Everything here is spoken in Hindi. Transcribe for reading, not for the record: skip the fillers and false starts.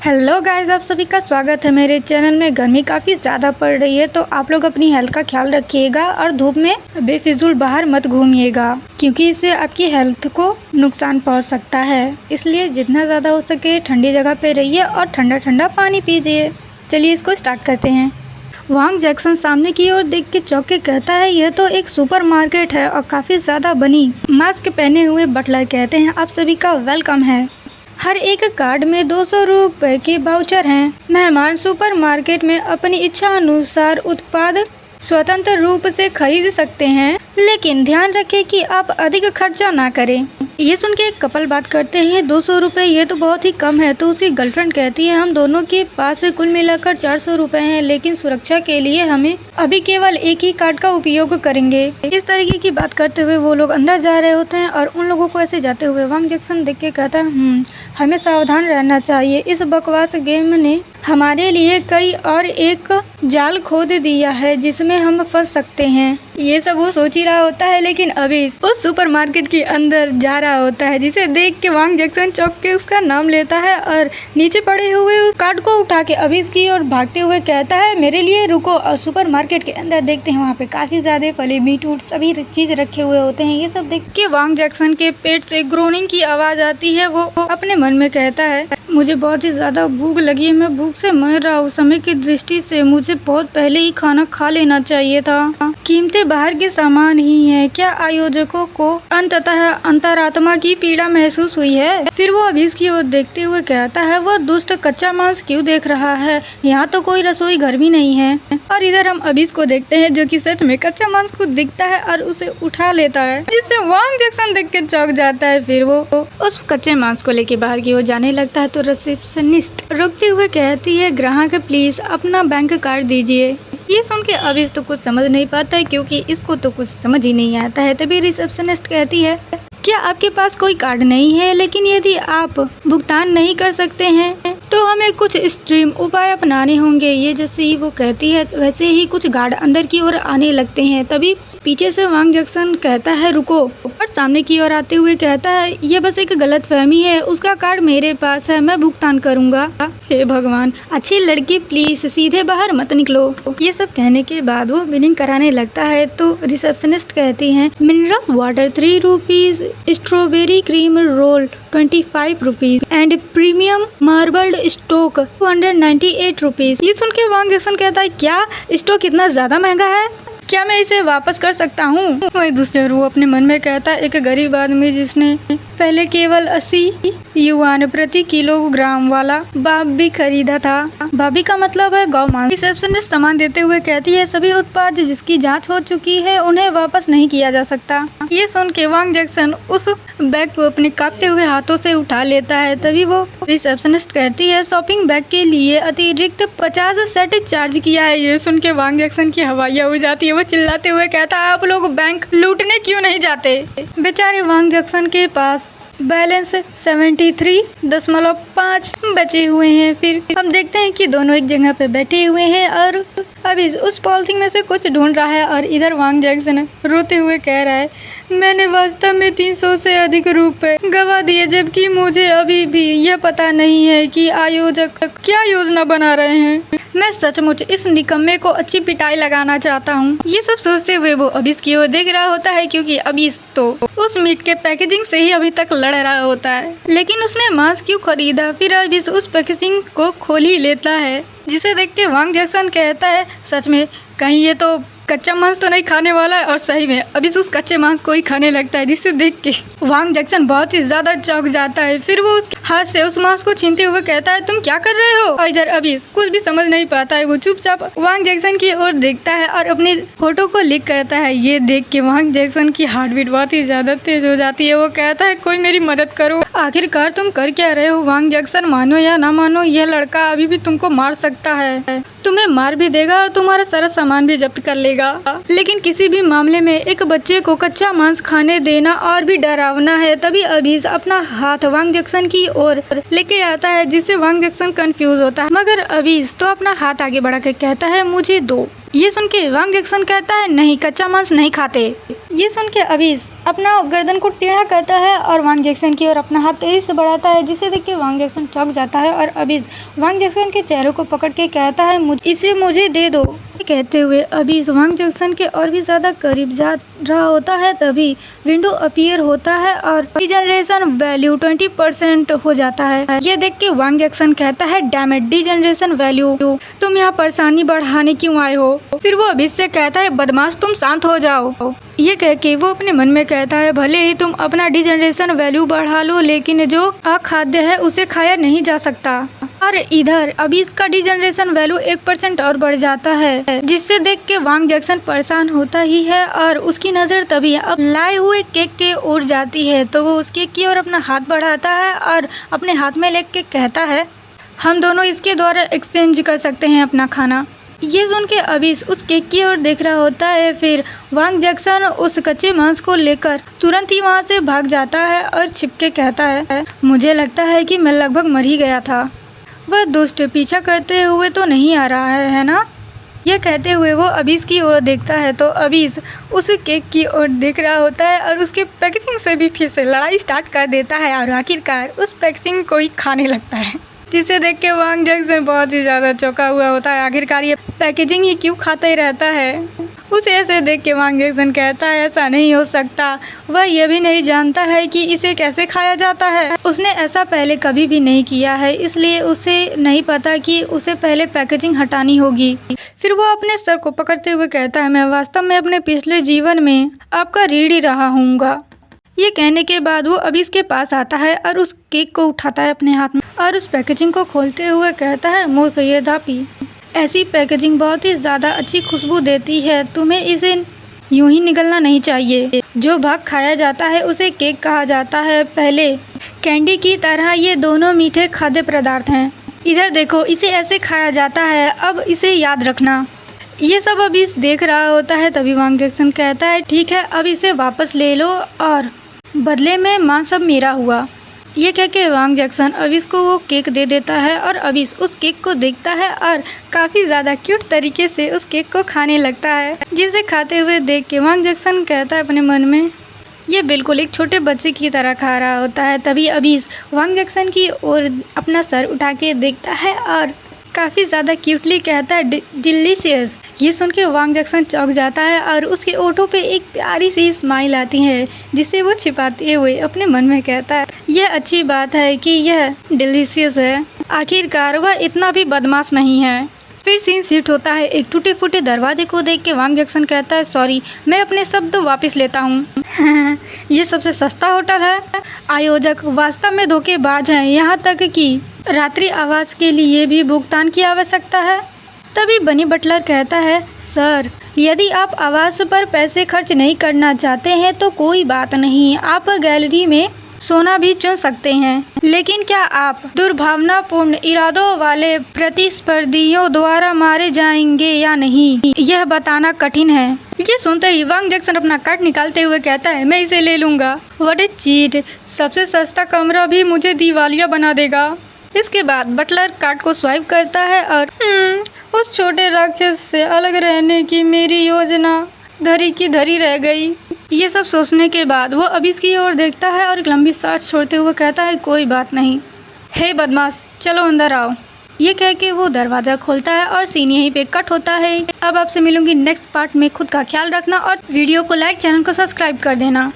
हेलो गाइस, आप सभी का स्वागत है मेरे चैनल में। गर्मी काफ़ी ज़्यादा पड़ रही है तो आप लोग अपनी हेल्थ का ख्याल रखिएगा और धूप में बेफिजूल बाहर मत घूमिएगा, क्योंकि इससे आपकी हेल्थ को नुकसान पहुंच सकता है। इसलिए जितना ज़्यादा हो सके ठंडी जगह पे रहिए और ठंडा ठंडा पानी पीजिए। चलिए इसको स्टार्ट करते हैं। वांग जैक्सन सामने की ओर देख के चौंक के कहता है, यह तो एक सुपरमार्केट है और काफ़ी ज़्यादा बनी। मास्क पहने हुए बटलर कहते हैं, आप सभी का वेलकम है। हर एक कार्ड में 200 रुपए के वाउचर हैं। मेहमान सुपरमार्केट में अपनी इच्छा अनुसार उत्पाद स्वतंत्र रूप से खरीद सकते हैं, लेकिन ध्यान रखें कि आप अधिक खर्चा ना करें। ये सुन के एक कपल बात करते हैं, 200 रुपये ये तो बहुत ही कम है। तो उसकी गर्लफ्रेंड कहती है, हम दोनों के पास कुल मिलाकर 400 रुपये हैं, लेकिन सुरक्षा के लिए हमें अभी केवल एक ही कार्ड का उपयोग करेंगे। इस तरीके की बात करते हुए वो लोग अंदर जा रहे होते हैं और उन लोगों को ऐसे जाते हुए वांग जैक्सन देख के कहता है, हमें सावधान रहना चाहिए। इस बकवास गेम ने हमारे लिए कई और एक जाल खोद दिया है जिसमें हम फंस सकते हैं। ये सब वो सोच ही रहा होता है, लेकिन अभी उस सुपरमार्केट के अंदर जा रहा होता है, जिसे देख के वांग जैक्सन चौंक के उसका नाम लेता है और नीचे पड़े हुए उस कार्ड को उठा के अभी की ओर भागते हुए कहता है, मेरे लिए रुको। और सुपरमार्केट के अंदर देखते हैं वहाँ पे काफी ज्यादा फले मीट उट सभी चीज रखे हुए होते हैं। ये सब देख के वांग जैक्सन के पेट से ग्रोनिंग की आवाज आती है। वो अपने मन में कहता है, मुझे बहुत ही ज्यादा भूख लगी है, मैं भूख से मर रहा हूँ। समय की दृष्टि से मुझे बहुत पहले ही खाना खा लेना चाहिए था। कीमतें बाहर के सामान ही है। क्या आयोजकों को अंततः अंतरात्मा की पीड़ा महसूस हुई है? फिर वो अभीस की ओर देखते हुए कहता है, वह दुष्ट कच्चा मांस क्यों देख रहा है? यहाँ तो कोई रसोई घर भी नहीं है। और इधर हम अभीस को देखते हैं, जो कि सच में कच्चा मांस को दिखता है और उसे उठा लेता है, जिससे वांग जैक्सन देख के चौंक जाता है। फिर वो उस कच्चे मांस को लेके बाहर की ओर जाने लगता है तो रिसेप्शनिस्ट रुकते हुए कहती है, ग्राहक प्लीज अपना बैंक कार्ड दीजिए। ये सुन के अभी तो कुछ समझ नहीं पाता है, क्योंकि इसको तो कुछ समझ ही नहीं आता है। तभी रिसेप्शनिस्ट कहती है, क्या आपके पास कोई कार्ड नहीं है? लेकिन यदि आप भुगतान नहीं कर सकते हैं तो हमें कुछ एक्सट्रीम उपाय अपनाने होंगे। ये जैसे ही वो कहती है वैसे ही कुछ गार्ड अंदर की ओर आने लगते हैं। तभी पीछे से वांग जैक्सन कहता है, रुको। और सामने की ओर आते हुए कहता है, ये बस एक गलतफहमी है, उसका कार्ड मेरे पास है, मैं भुगतान करूंगा। हे भगवान, अच्छी लड़की प्लीज सीधे बाहर मत निकलो। ये सब कहने के बाद वो बिलिंग कराने लगता है तो रिसेप्शनिस्ट कहती है, mineral water 3 rupees, strawberry cream roll 25 rupees and premium marbled stoke 298 rupees. ये सुन के वांग जैक्सन कहता है, क्या स्टोक इतना ज्यादा महंगा है? क्या मैं इसे वापस कर सकता हूँ? वही दूसरे वो अपने मन में कहता है, एक गरीब आदमी जिसने पहले केवल 80 युआन प्रति किलोग्राम वाला बाबी खरीदा था। बाबी का मतलब है गौ मांस। रिसेप्शनिस्ट सामान देते हुए कहती है, सभी उत्पाद जिसकी जांच हो चुकी है उन्हें वापस नहीं किया जा सकता। ये सुन के वांग जैक्सन उस बैग को अपने कांपते हुए हाथों से उठा लेता है। तभी वो रिसेप्शनिस्ट कहती है, शॉपिंग बैग के लिए अतिरिक्त 50 सेट चार्ज किया है। ये सुन के वांग जैक्सन की हवाइयाँ उड़ जाती है। वो चिल्लाते हुए कहता है, आप लोग बैंक लूटने क्यों नहीं जाते? बेचारे वांग जैक्सन के पास बैलेंस 73.5 बचे हुए हैं। फिर हम देखते हैं कि दोनों एक जगह पे बैठे हुए हैं और अभी उस पॉलिथीन में से कुछ ढूंढ रहा है। और इधर वांग जैक्सन रोते हुए कह रहा है, मैंने वास्तव में 300 से अधिक रुपए गवा दिए, जबकि मुझे अभी भी यह पता नहीं है कि आयोजक क्या योजना बना रहे हैं। मैं सचमुच इस निकम्मे को अच्छी पिटाई लगाना चाहता हूँ। ये सब सोचते हुए वो अभीस की ओर देख रहा होता है, क्योंकि अभीस तो उस मीट के पैकेजिंग से ही अभी तक लड़ रहा होता है। लेकिन उसने मांस क्यों खरीदा? फिर अभीस उस पैकेजिंग को खोल ही लेता है, जिसे देख के वांग जैक्सन कहता है, सच में कहीं ये तो कच्चा मांस तो नहीं खाने वाला है। और सही में अभी उस कच्चे मांस को ही खाने लगता है, जिसे देख के वांग जैक्सन बहुत ही ज्यादा चौंक जाता है। फिर वो उसके हाथ से उस मांस को छीनते हुए कहता है, तुम क्या कर रहे हो? और इधर अभी कुछ भी समझ नहीं पाता है। वो चुपचाप वांग जैक्सन की ओर देखता है और अपनी फोटो को लिख करता है। ये देख के वांग जैक्सन की हार्ट बीट बहुत ही ज्यादा तेज हो जाती है। वो कहता है, कोई मेरी मदद करो। आखिरकार तुम कर क्या रहे हो वांग जैक्सन? मानो या ना मानो, यह लड़का अभी भी तुमको मार सकता है, तुम्हें मार भी देगा और तुम्हारा सारा सामान भी जब्त कर लेगा। लेकिन किसी भी मामले में एक बच्चे को कच्चा मांस खाने देना और भी डरावना है। तभी अबीस अपना हाथ वांग जैक्सन की ओर लेके आता है, जिससे वांग जैक्सन कंफ्यूज होता है, मगर अबीस तो अपना हाथ आगे बढ़ा के कहता है मुझे दो। ये सुन के वांग जैक्सन कहता है नहीं, कच्चा मांस नहीं खाते। ये सुन के अबीस अपना गर्दन को टेढ़ा करता है और वांग जैक्सन की ओर अपना हाथ तेजी से बढ़ाता है, जिसे देख के वांग जैक्सन चौंक जाता है और अबीस वांग जैक्सन के चेहरे को पकड़ के कहता है इसे मुझे दे दो। कहते हुए अबीस वांग जैक्सन के और भी ज्यादा करीब जा रहा होता है। तभी विंडो अपीयर होता है और डिजनरेशन वैल्यू 20% हो जाता है। ये देख के वांग जैक्सन कहता है डैम इट, डिजनरेशन वैल्यू तुम यहाँ परेशानी बढ़ाने क्यों आए हो। फिर वो अबीस से कहता है बदमाश तुम शांत हो जाओ। ये कह के वो अपने मन में कहता है भले ही तुम अपना डिजनरेशन वैल्यू बढ़ा लो, लेकिन जो अखाद्य है उसे खाया नहीं जा सकता। और इधर अबीस का डिजनरेशन वैल्यू 1% और बढ़ जाता है, जिससे देख के वांग जैक्सन परेशान होता ही है और उसकी नजर तभी अब लाए हुए केक के ओर जाती है। तो वो उस केक की ओर अपना हाथ बढ़ाता है और अपने हाथ में लेके कहता है हम दोनों इसके द्वारा एक्सचेंज कर सकते हैं अपना खाना। ये सुन के अबीस उस केक की ओर देख रहा होता है। फिर वांग जैक्सन उस कच्चे मांस को लेकर तुरंत ही वहाँ से भाग जाता है और छिपके कहता है मुझे लगता है कि मैं लगभग मर ही गया था। वह दुष्ट पीछा करते हुए तो नहीं आ रहा है ना। यह कहते हुए वो अबीस की ओर देखता है तो अबीस उस केक की ओर देख रहा होता है और उसके पैकेजिंग से भी फिर से लड़ाई स्टार्ट कर देता है और आखिरकार उस पैकेजिंग को ही खाने लगता है, जिसे देख के वांग जैक्सन बहुत ही ज़्यादा चौंका हुआ होता है। आखिरकार ये पैकेजिंग ही क्यों खाता ही रहता है। उसे ऐसे देख के वांग जैक्सन कहता है ऐसा नहीं हो सकता। वह यह भी नहीं जानता है कि इसे कैसे खाया जाता है। उसने ऐसा पहले कभी भी नहीं किया है, इसलिए उसे नहीं पता कि उसे पहले पैकेजिंग हटानी होगी। फिर वो अपने सर को पकड़ते हुए कहता है मैं वास्तव में अपने पिछले जीवन में आपका रीढ़ ही रहा हूँगा। ये कहने के बाद वो अबीस के पास आता है और उस केक को उठाता है अपने हाथ में और उस पैकेजिंग को खोलते हुए कहता है मूर्ख ये दापी, ऐसी पैकेजिंग बहुत ही ज़्यादा अच्छी खुशबू देती है, तुम्हें इसे यूं ही निगलना नहीं चाहिए। जो भाग खाया जाता है उसे केक कहा जाता है। पहले कैंडी की तरह ये दोनों मीठे खाद्य पदार्थ हैं। इधर देखो इसे ऐसे खाया जाता है, अब इसे याद रखना। ये सब अबीस देख रहा होता है। तभी वांग जैक्सन कहता है ठीक है अब इसे वापस ले लो और बदले में मांस सब मेरा हुआ। ये कह के वांग जैक्सन अबीस को वो केक दे देता है और अबीस उस केक को देखता है और काफ़ी ज़्यादा क्यूट तरीके से उस केक को खाने लगता है, जिसे खाते हुए देख के वांग जैक्सन कहता है अपने मन में ये बिल्कुल एक छोटे बच्चे की तरह खा रहा होता है। तभी अबीस वांग जैक्सन की ओर अपना सर उठा के देखता है और काफ़ी ज़्यादा क्यूटली कहता है डिलीशियस। ये सुन के वांग जैक्सन चौंक जाता है और उसके ओठों पे एक प्यारी सी स्माइल आती है, जिसे वो छिपाते हुए अपने मन में कहता है यह अच्छी बात है कि यह डिलीशियस है, आखिरकार वह इतना भी बदमाश नहीं है। फिर सीन शिफ्ट होता है एक टूटे फूटे दरवाजे को देख के वांग जैक्सन कहता है सॉरी मैं अपने शब्द वापस लेता हूँ। ये सबसे सस्ता होटल है। आयोजक वास्तव में धोखेबाज हैं, यहाँ तक कि रात्रि आवास के लिए भी भुगतान की आवश्यकता है। तभी बनी बटलर कहता है सर यदि आप आवास पर पैसे खर्च नहीं करना चाहते हैं तो कोई बात नहीं, आप गैलरी में सोना भी चुन सकते हैं, लेकिन क्या आप दुर्भावनापूर्ण इरादों वाले प्रतिस्पर्धियों द्वारा मारे जाएंगे या नहीं, यह बताना कठिन है। ये सुनते ही वांग जैक्सन अपना कार्ड निकालते हुए कहता है मैं इसे ले लूंगा। व्हाट ए चीट, सबसे सस्ता कमरा भी मुझे दिवालिया बना देगा। इसके बाद बटलर कार्ड को स्वाइप करता है और उस छोटे राक्षस से अलग रहने की मेरी योजना धरी की धरी रह गई। ये सब सोचने के बाद वो अबीस की ओर देखता है और एक लंबी सांस छोड़ते हुए कहता है कोई बात नहीं, हे बदमाश चलो अंदर आओ। ये कह के वो दरवाज़ा खोलता है और सीन यहीं पे कट होता है। अब आपसे मिलूंगी नेक्स्ट पार्ट में। खुद का ख्याल रखना और वीडियो को लाइक, चैनल को सब्सक्राइब कर देना।